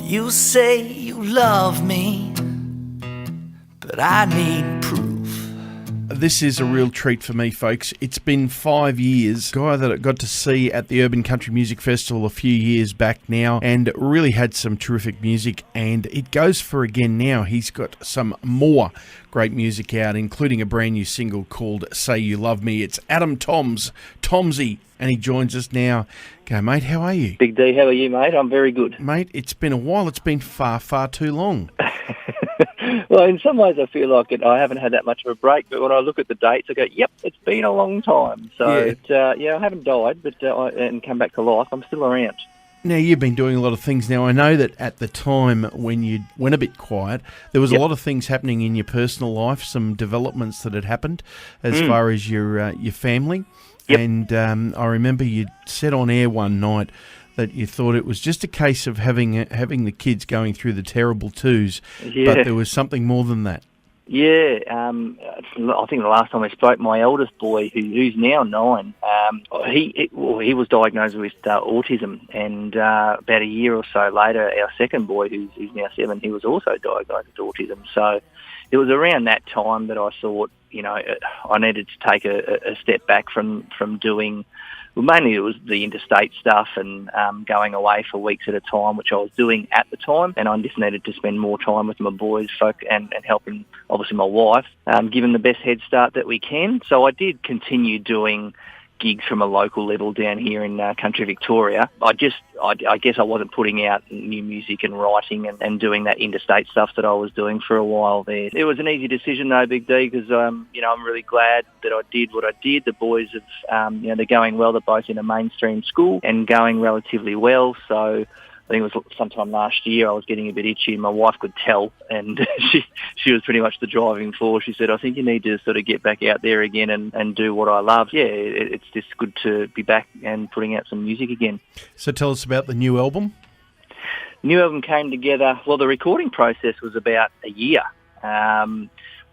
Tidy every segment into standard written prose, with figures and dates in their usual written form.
You say you love me, but I need proof. This is a real treat for me, folks. It's been 5 years. Guy that I got to see at the Urban Country Music Festival a few years back now, and really had some terrific music, and it goes for again now. He's got some more great music out, including a brand new single called Say You Love Me. It's Adam Tomsy, and he joins us now. Go, mate, how are you? Big D, how are you, mate? I'm very good. Mate, it's been a while. It's been far, far too long. Well, in some ways I feel like I haven't had that much of a break, but when I look at the dates, I go, yep, it's been a long time. So, I haven't died and come back to life. I'm still around. Now, you've been doing a lot of things now. I know that at the time when you went a bit quiet, there was a lot of things happening in your personal life, some developments that had happened as far as your family. Yep. And I remember you said on air one night that you thought it was just a case of having the kids going through the terrible twos, but there was something more than that. Yeah, I think the last time I spoke, my eldest boy, who's now 9, he was diagnosed with autism, and about a year or so later, our second boy, who's now 7, he was also diagnosed with autism. So it was around that time that I thought, I needed to take a step back from doing. Well, mainly it was the interstate stuff and going away for weeks at a time, which I was doing at the time, and I just needed to spend more time with my boys and helping, obviously, my wife, give them the best head start that we can. So I did continue doing gigs from a local level down here in country Victoria. I guess I wasn't putting out new music and writing and doing that interstate stuff that I was doing for a while there. It was an easy decision though, Big D, because I'm really glad that I did what I did. The boys have, they're going well. They're both in a mainstream school and going relatively well. So I think it was sometime last year I was getting a bit itchy, and my wife could tell, and she was pretty much the driving force. She said, I think you need to sort of get back out there again and do what I love. Yeah, it's just good to be back and putting out some music again. So tell us about the new album. New album came together, well, the recording process was about a year.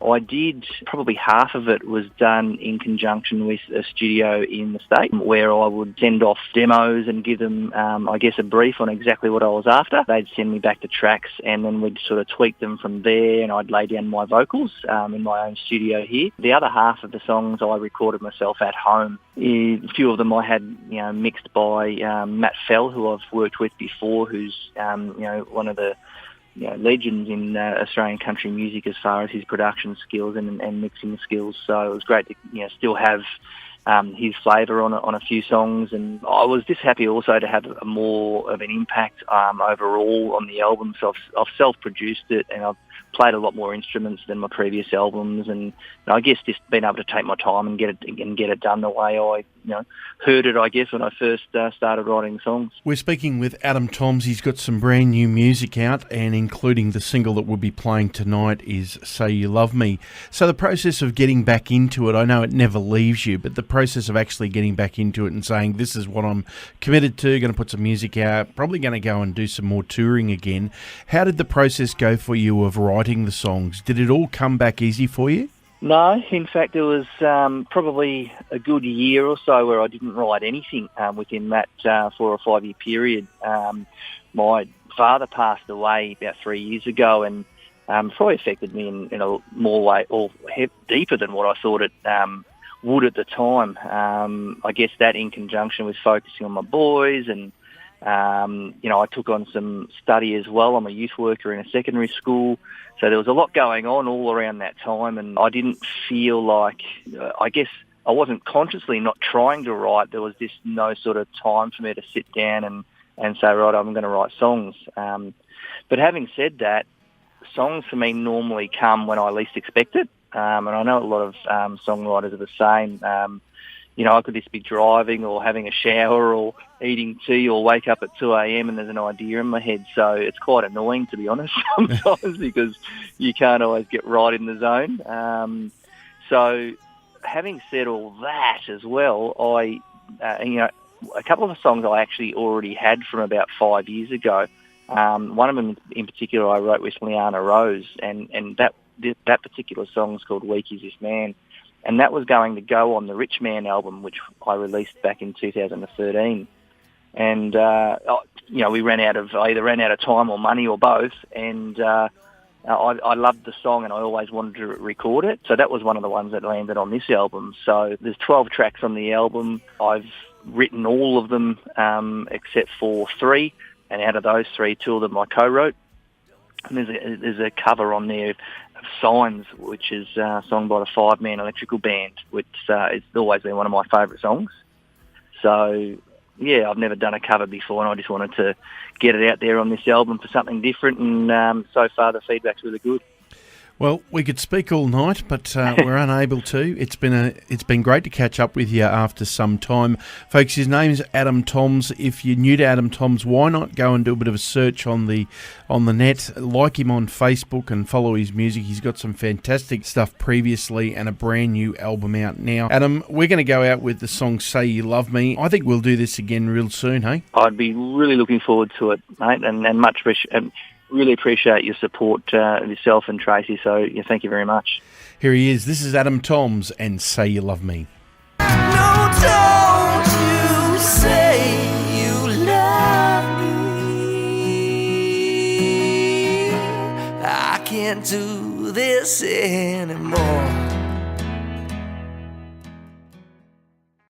I did, probably half of it was done in conjunction with a studio in the state where I would send off demos and give them, a brief on exactly what I was after. They'd send me back the tracks, and then we'd sort of tweak them from there, and I'd lay down my vocals in my own studio here. The other half of the songs I recorded myself at home. A few of them I had, mixed by Matt Fell, who I've worked with before, who's, one of the legends in Australian country music as far as his production skills and mixing skills. So it was great to still have his flavour on a few songs, and I was just happy also to have more of an impact overall on the album. So I've self-produced it, and I've played a lot more instruments than my previous albums, and I guess just being able to take my time and get it done the way I heard it, I guess, when I first started writing songs. We're speaking with Adam Toms. He's got some brand new music out, and including the single that we'll be playing tonight is Say You Love Me. So the process of getting back into it, I know it never leaves you, but the process of actually getting back into it and saying, this is what I'm committed to, going to put some music out, probably going to go and do some more touring again. How did the process go for you of writing the songs? Did it all come back easy for you? No, in fact, there was probably a good year or so where I didn't write anything within that 4 or 5 year period. My father passed away about 3 years ago, and probably affected me in a more way, or deeper than what I thought it would at the time. I guess that in conjunction with focusing on my boys, and I took on some study as well. I'm a youth worker in a secondary school. So there was a lot going on all around that time, and I didn't feel like, I guess I wasn't consciously not trying to write. There was just no sort of time for me to sit down and say, right, I'm going to write songs. But having said that, songs for me normally come when I least expect it. And I know a lot of songwriters are the same. I could just be driving or having a shower or eating tea or wake up at 2 a.m. and there's an idea in my head. So it's quite annoying, to be honest, sometimes, because you can't always get right in the zone. So having said all that as well, a couple of the songs I actually already had from about 5 years ago. One of them in particular I wrote with Leanna Rose, and that particular song is called Weak Is This Man. And that was going to go on the Rich Man album, which I released back in 2013. And we either ran out of time or money or both, and I loved the song and I always wanted to record it. So that was one of the ones that landed on this album. So there's 12 tracks on the album. I've written all of them except for 3, and out of those 3, 2 of them I co-wrote. And there's a cover on there of Signs, which is sung by the 5-Man Electrical Band, which has always been one of my favourite songs. So, yeah, I've never done a cover before, and I just wanted to get it out there on this album for something different, and so far the feedback's really good. Well, we could speak all night, but we're unable to. It's been great to catch up with you after some time. Folks, his name's Adam Toms. If you're new to Adam Toms, why not go and do a bit of a search on the net, like him on Facebook and follow his music. He's got some fantastic stuff previously and a brand new album out now. Adam, we're going to go out with the song Say You Love Me. I think we'll do this again real soon, hey? I'd be really looking forward to it, mate, and really appreciate your support of yourself and Tracy, so yeah, thank you very much. Here he is. This is Adam Toms and Say You Love Me. No, don't you say you love me. I can't do this anymore.